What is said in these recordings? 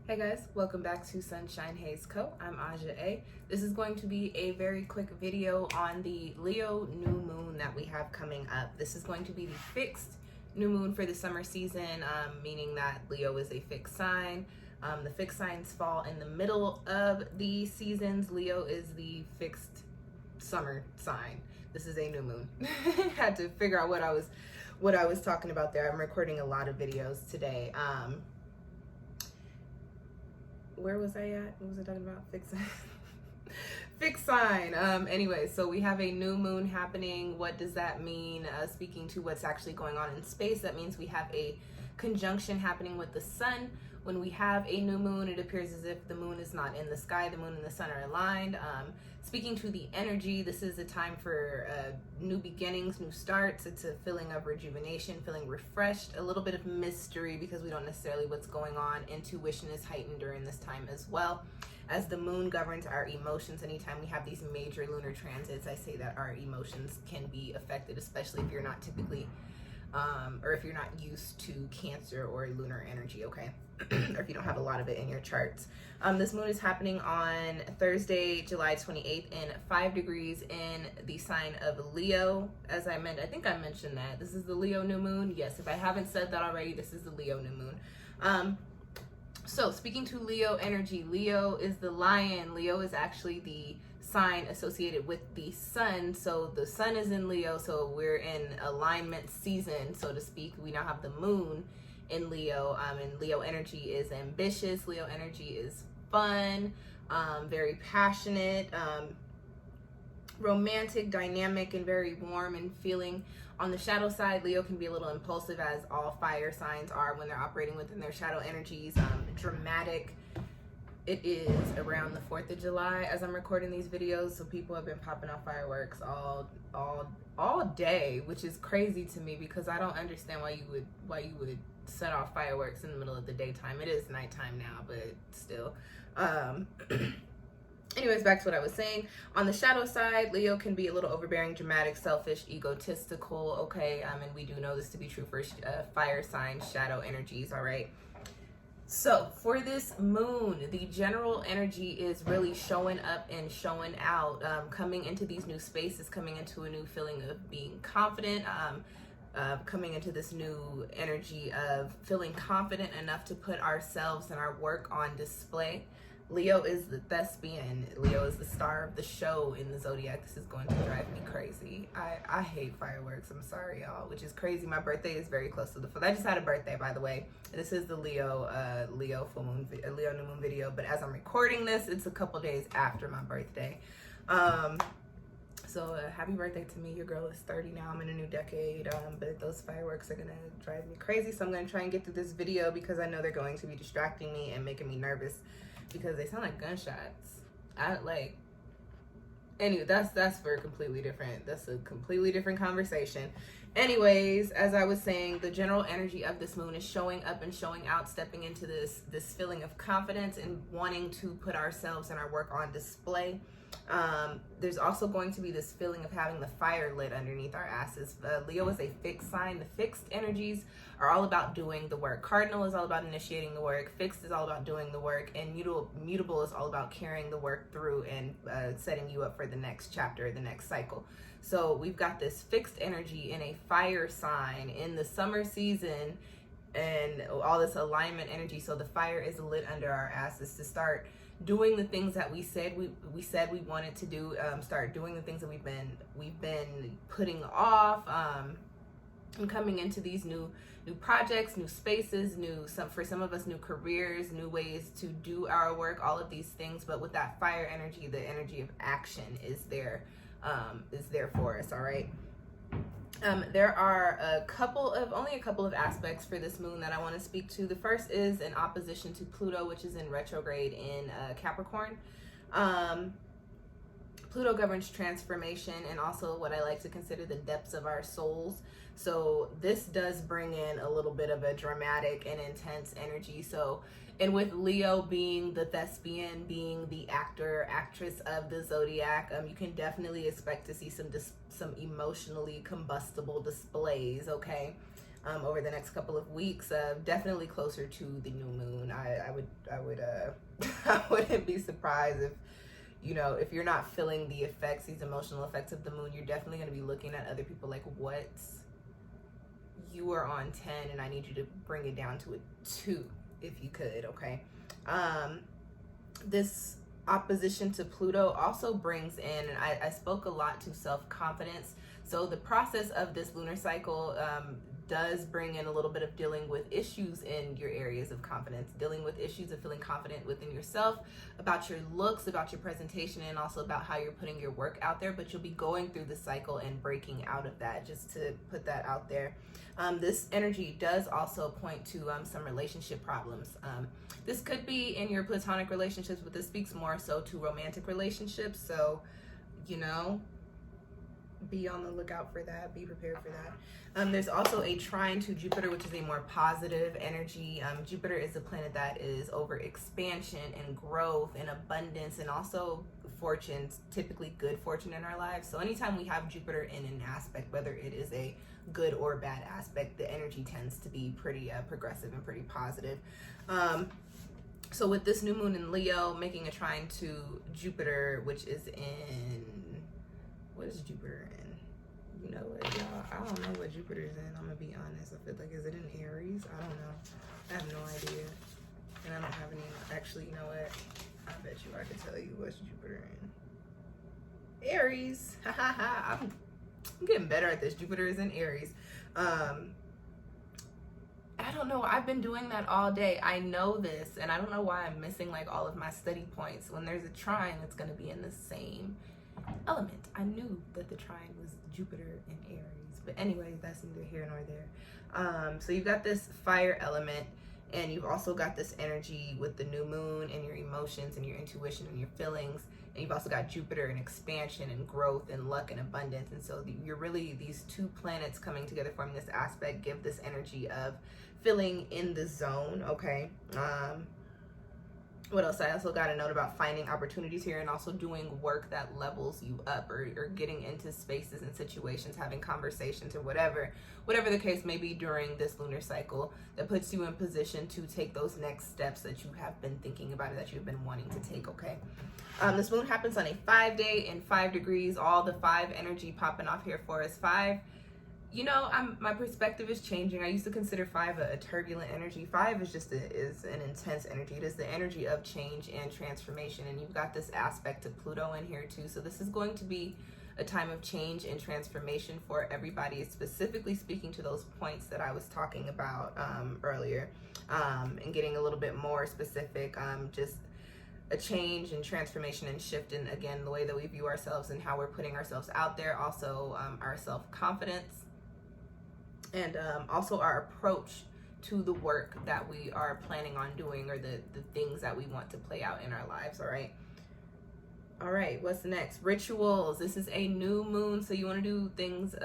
Hey guys, welcome back to SunshinehazeCo. I'm AUJHA. This is going to be a very quick video on the Leo new moon that we have coming up. This is going to be the fixed new moon for the summer season, meaning that Leo is a fixed sign. The fixed signs fall in the middle of the seasons. Leo is the fixed summer sign. This is a new moon. Had to figure out what I was talking about there. I'm recording a lot of videos today. Where was I at? What was I talking about? Fixed sign. Anyway, so we have a new moon happening. What does that mean? Speaking to what's actually going on in space, that means we have a conjunction happening with the sun. When we have a new moon, it appears as if the moon is not in the sky. The moon and the sun are aligned. Speaking to the energy, this is a time for new beginnings, new starts. It's a feeling of rejuvenation, feeling refreshed, a little bit of mystery because we don't necessarily what's going on. Intuition is heightened during this time as well. As the moon governs our emotions, anytime we have these major lunar transits, I say that our emotions can be affected, especially if you're not typically or if you're not used to Cancer or lunar energy, okay? Or if you don't have a lot of it in your charts. This moon is happening on Thursday, July 28th in 5 degrees in the sign of Leo. As I think I mentioned that. This is the Leo new moon. Yes, if I haven't said that already, this is the Leo new moon. So speaking to Leo energy, Leo is the lion. Leo is actually the sign associated with the sun. So the sun is in Leo, so we're in alignment season, so to speak. We now have the moon in Leo, and Leo energy is ambitious. Leo energy is fun, very passionate, romantic, dynamic, and very warm and feeling. On the shadow side, Leo can be a little impulsive, as all fire signs are when they're operating within their shadow energies. Dramatic. It is around the 4th of July as I'm recording these videos, so people have been popping off fireworks all day, which is crazy to me because I don't understand why you would set off fireworks in the middle of the daytime. It is nighttime now, but still. Anyways, back to what I was saying. On the shadow side, Leo can be a little overbearing, dramatic, selfish, egotistical, okay? And we do know this to be true for fire sign shadow energies, all right? So for this moon, the general energy is really showing up and showing out, coming into these new spaces, coming into a new feeling of being confident, coming into this new energy of feeling confident enough to put ourselves and our work on display. Leo is the thespian. Leo is the star of the show in the zodiac. This is going to drive me crazy. I hate fireworks. I'm sorry, y'all, which is crazy. My birthday is very close to the 4th. I just had a birthday, by the way. This is the Leo full moon, Leo new moon video. But as I'm recording this, it's a couple days after my birthday. So happy birthday to me. Your girl is 30 now. I'm in a new decade. But those fireworks are gonna drive me crazy. So I'm gonna try and get through this video because I know they're going to be distracting me and making me nervous, because they sound like gunshots. Anyway, that's for a completely different conversation. Anyways, as I was saying, the general energy of this moon is showing up and showing out, stepping into this feeling of confidence and wanting to put ourselves and our work on display. There's also going to be this feeling of having the fire lit underneath our asses. Leo is a fixed sign. The fixed energies are all about doing the work. Cardinal is all about initiating the work. Fixed is all about doing the work. And mutable is all about carrying the work through and setting you up for the next chapter, the next cycle. So we've got this fixed energy in a fire sign in the summer season and all this alignment energy. So the fire is lit under our asses to start doing the things that we said we wanted to do, start doing the things that we've been putting off, and coming into these new projects, new spaces, for some of us, new careers, new ways to do our work, all of these things. But with that fire energy, the energy of action is there for us, all right? There are only a couple of aspects for this moon that I want to speak to. The first is an opposition to Pluto, which is in retrograde in Capricorn. Pluto governs transformation and also what I like to consider the depths of our souls. So this does bring in a little bit of a dramatic and intense energy. So, and with Leo being the thespian, being the actress of the zodiac, you can definitely expect to see some emotionally combustible displays, okay? over the next couple of weeks. Definitely closer to the new moon. I would I wouldn't be surprised if, you know, if you're not feeling the effects, these emotional effects of the moon, you're definitely going to be looking at other people like, what, you are on 10 and I need you to bring it down to a 2 if you could. Okay. This opposition to Pluto also brings in, and I spoke a lot to self-confidence. So the process of this lunar cycle does bring in a little bit of dealing with issues in your areas of confidence, dealing with issues of feeling confident within yourself, about your looks, about your presentation, and also about how you're putting your work out there. But you'll be going through the cycle and breaking out of that, just to put that out there. This energy does also point to some relationship problems. This could be in your platonic relationships, but this speaks more so to romantic relationships. So, you know, be on the lookout for that. Be prepared for that. There's also a trine to Jupiter, which is a more positive energy. Jupiter is a planet that is over expansion and growth and abundance, and also fortunes, typically good fortune in our lives. So anytime we have Jupiter in an aspect, whether it is a good or bad aspect, the energy tends to be pretty progressive and pretty positive. So with this new moon in Leo making a trine to Jupiter, which is in, what is Jupiter in? You know what, y'all? I don't know what Jupiter's in. I'm gonna be honest. I feel like, is it in Aries? I don't know. I have no idea. And I don't have any, actually, you know what? I bet you I could tell you what's Jupiter in. Aries. Ha ha ha. I'm getting better at this. Jupiter is in Aries. I don't know. I've been doing that all day. I know this, and I don't know why I'm missing like all of my study points. When there's a trine, it's going to be in the same element. I knew that the trine was Jupiter in Aries, but anyway, that's neither here nor there. So you've got this fire element, and you've also got this energy with the new moon and your emotions and your intuition and your feelings. And you've also got Jupiter and expansion and growth and luck and abundance. And so you're really, these two planets coming together forming this aspect give this energy of feeling in the zone. Okay. What else? I also got a note about finding opportunities here and also doing work that levels you up, or getting into spaces and situations, having conversations or whatever the case may be during this lunar cycle that puts you in position to take those next steps that you have been thinking about, or that you've been wanting to take. Okay. This moon happens on a 5-day in 5 degrees. All the 5 energy popping off here for us. 5, you know, my perspective is changing. I used to consider 5 a turbulent energy. 5 is just is an intense energy. It is the energy of change and transformation. And you've got this aspect of Pluto in here too. So this is going to be a time of change and transformation for everybody. It's specifically speaking to those points that I was talking about earlier, and getting a little bit more specific. Just a change and transformation and shift in, again, the way that we view ourselves and how we're putting ourselves out there. Also our self-confidence, and also our approach to the work that we are planning on doing, or the things that we want to play out in our lives. All right, what's next? Rituals. This is a new moon, so you want to do things,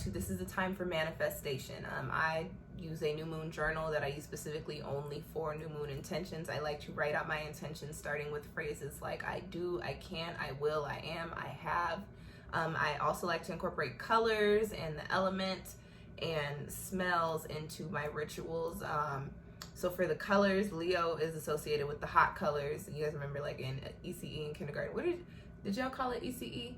this is a time for manifestation. I use a new moon journal that I use specifically only for new moon intentions. I like to write out my intentions starting with phrases like I do, I can, I will, I am, I have. I also like to incorporate colors and the element and smells into my rituals. So for the colors, Leo is associated with the hot colors. You guys remember, like in ECE in kindergarten, what did y'all call it? ECE?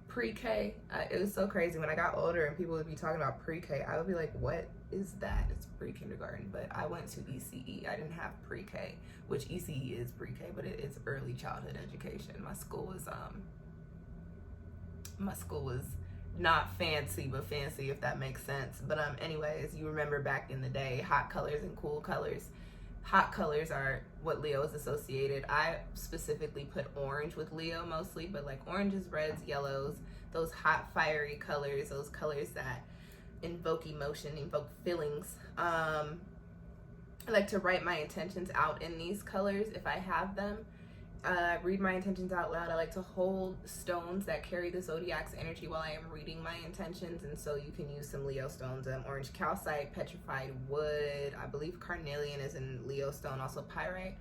Pre-K? It was so crazy. When I got older and people would be talking about pre-K, I would be like, what is that? It's pre-kindergarten. But I went to ECE. I didn't have pre-K, which ECE is pre-K, but it's early childhood education. My school was not fancy, but fancy, if that makes sense. But anyways, you remember back in the day, hot colors and cool colors. Hot colors are what Leo is associated. I specifically put orange with Leo mostly, but like oranges, reds, yellows, those hot fiery colors, those colors that invoke emotion, invoke feelings. I like to write my intentions out in these colors if I have them. Read my intentions out loud. I like to hold stones that carry the zodiac's energy while I am reading my intentions, and so you can use some Leo stones. Orange calcite, petrified wood, I believe carnelian is in Leo stone, also pyrite.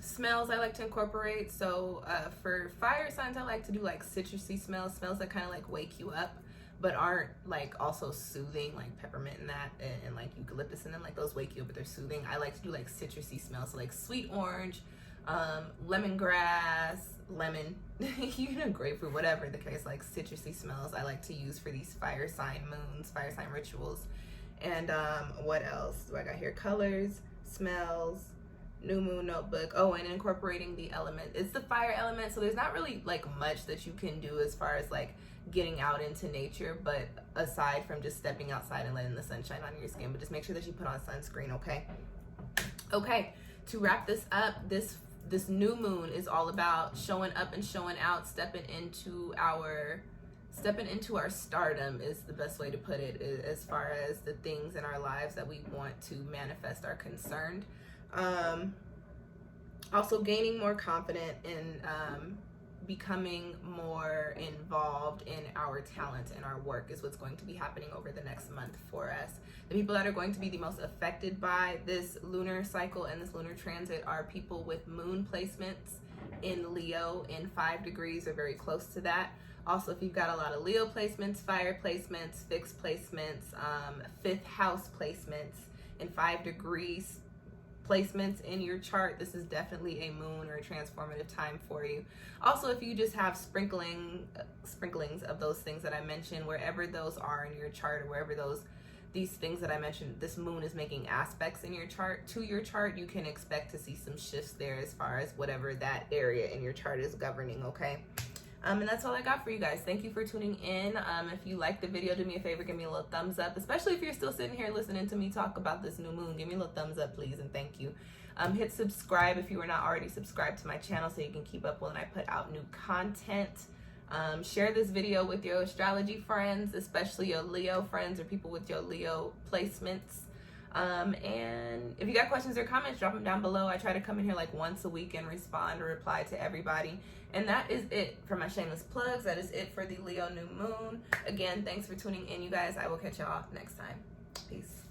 Smells I like to incorporate. So for fire signs, I like to do like citrusy smells that kind of like wake you up. but aren't like also soothing, like peppermint and that, and like eucalyptus and them, like those wake you up, but they're soothing. I like to do like citrusy smells, so like sweet orange, lemongrass, lemon, even grapefruit, whatever the case, like citrusy smells I like to use for these fire sign moons, fire sign rituals. And what else do I got here? Colors, smells, new moon notebook. Oh, and incorporating the element. It's the fire element, so there's not really like much that you can do as far as like getting out into nature, but aside from just stepping outside and letting the sun shine on your skin. But just make sure that you put on sunscreen, okay? Okay, to wrap this up, this new moon is all about showing up and showing out, stepping into our stardom is the best way to put it, as far as the things in our lives that we want to manifest are concerned. Also gaining more confident in becoming more involved in our talent and our work is what's going to be happening over the next month for us. The people that are going to be the most affected by this lunar cycle and this lunar transit are people with moon placements in Leo in 5 degrees or very close to that. Also, if you've got a lot of Leo placements, fire placements, fixed placements, 5th house placements, and 5 degrees placements in your chart, this is definitely a moon or a transformative time for you. Also, if you just have sprinklings of those things that I mentioned, wherever those are in your chart, or wherever these things that I mentioned, this moon is making aspects in your chart to your chart, you can expect to see some shifts there as far as whatever that area in your chart is governing, okay? And that's all I got for you guys. Thank you for tuning in. If you liked the video, do me a favor, give me a little thumbs up, especially if you're still sitting here listening to me talk about this new moon. Give me a little thumbs up, please, and thank you. Hit subscribe if you are not already subscribed to my channel so you can keep up when I put out new content. Share this video with your astrology friends, especially your Leo friends or people with your Leo placements. And if you got questions or comments, drop them down below. I try to come in here like once a week and respond or reply to everybody. And that is it for my shameless plugs. That is it for the Leo new moon. Again, thanks for tuning in, you guys. I will catch y'all next time. Peace.